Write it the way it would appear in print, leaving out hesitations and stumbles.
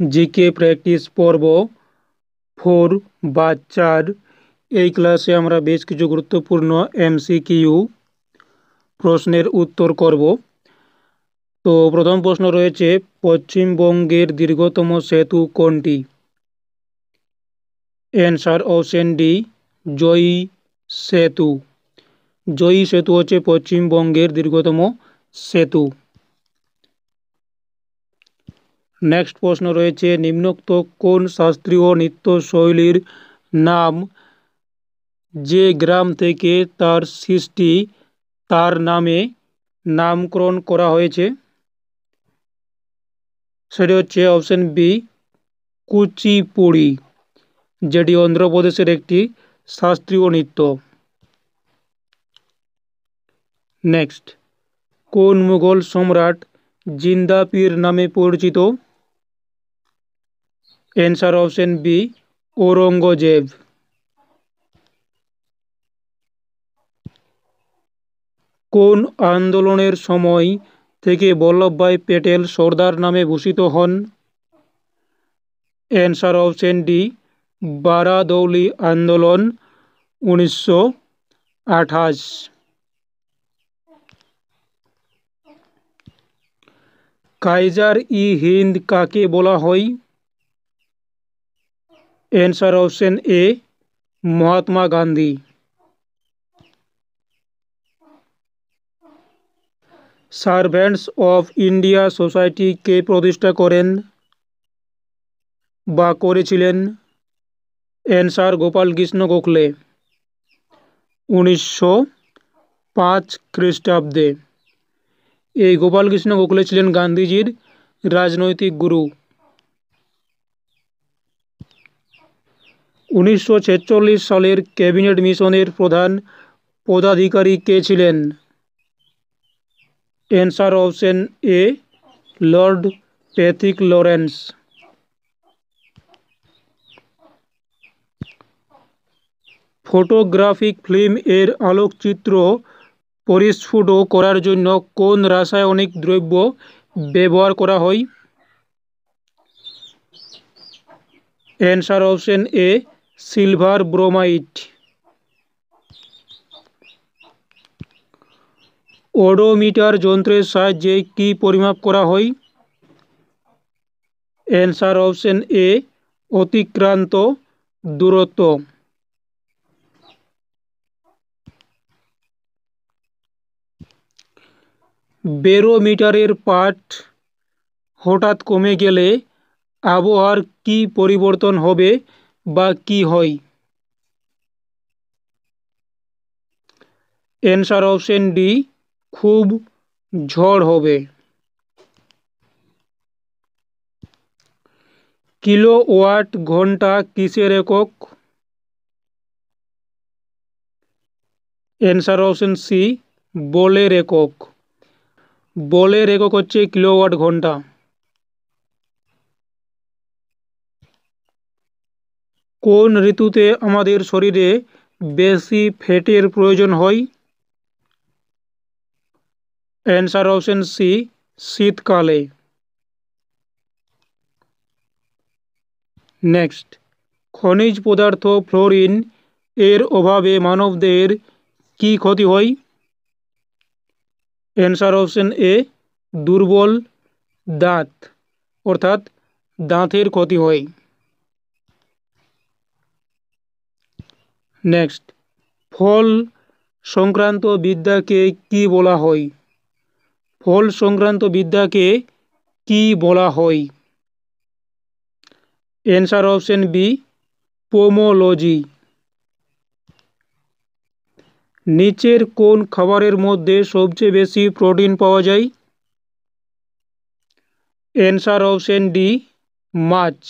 GK practice পর্ব 4 বা 4। এই ক্লাসে আমরা বেশ কিছু গুরুত্বপূর্ণ এমসিকিউ প্রশ্নের উত্তর করব। তো প্রথম প্রশ্ন রয়েছে, পশ্চিমবঙ্গের দীর্ঘতম সেতু কোনটি? অ্যান্সার অপশন ডি, জয়ী সেতু। জয়ী সেতু হচ্ছে পশ্চিমবঙ্গের দীর্ঘতম সেতু। নেক্সট প্রশ্ন রয়েছে, নিম্নোক্ত কোন শাস্ত্রীয় নৃত্যশৈলীর নাম যে গ্রাম থেকে তার সৃষ্টি তার নামে নামকরণ করা হয়েছে? সেটি হচ্ছে অপশন বি, কুচিপুড়ি, যেটি অন্ধ্রপ্রদেশের একটি শাস্ত্রীয় নৃত্য। নেক্সট, কোন মুঘল সম্রাট জিন্দা পীর নামে পরিচিত? Answer option B, Aurangzeb. কোন আন্দোলনের সময় থেকে বল্লভভাই প্যাটেল সর্দার নামে ভূষিত হন? অ্যান্সার অপশন ডি, বারাদৌলি আন্দোলন 1928। কাইজার ই হিন্দ কাকে বলা হয়? Answer option A, Mahatma Gandhi. Servants of India society কে প্রতিষ্ঠা করেন বা করেছিলেন? অ্যান্সার গোপালকৃষ্ণ গোখলে, 1905 খ্রিস্টাব্দে। এই গোপালকৃষ্ণ গোখলে ছিলেন গান্ধীজির রাজনৈতিক গুরু। 1946 সালের ক্যাবিনেট মিশনের প্রধান পদাধিকারী কে ছিলেন? অ্যান্সার অপশন এ, Lord Pethick Lawrence. Photographic film এর আলোকচিত্র পরিস্ফুট করার জন্য কোন রাসায়নিক দ্রব্য ব্যবহার করা হয়? অ্যান্সার অপশন এ, সিলভার ব্রোমাইড। ওডোমিটার যন্ত্রের সাহায্যে কি পরিমাপ করা হয়? অ্যান্সার অপশন এ, অতিক্রান্ত দূরত্ব। ব্যারোমিটারের পাঠ হঠাৎ কমে গেলে আবহাওয়ার কি পরিবর্তন হবে বা কি হয়? অ্যান্সার অপশন ডি, খুব ঝড় হবে। কিলোওয়াট ঘন্টা কিসের একক? অ্যান্সার অপশন সি, বলের একক। বলের একক হচ্ছে কিলোওয়াট ঘন্টা। কোন ঋতুতে আমাদের শরীরে বেশি ফ্যাটের প্রয়োজন হয়? অ্যান্সার অপশন সি, শীতকালে। নেক্সট, খনিজ পদার্থ ফ্লোরিন এর অভাবে মানবদেহের কি ক্ষতি হয়? অ্যান্সার অপশন এ, দুর্বল দাঁত, অর্থাৎ দাঁতের ক্ষতি হয়। নেক্সট, ফল সংক্রান্ত বিদ্যাকে কি বলা হয়? ফল সংক্রান্ত বিদ্যাকে কি বলা হয়? Answer option B, pomology. নিচের কোন খাবারের মধ্যে সবচেয়ে বেশি প্রোটিন পাওয়া যায়? অ্যান্সার অপশন ডি, মাছ।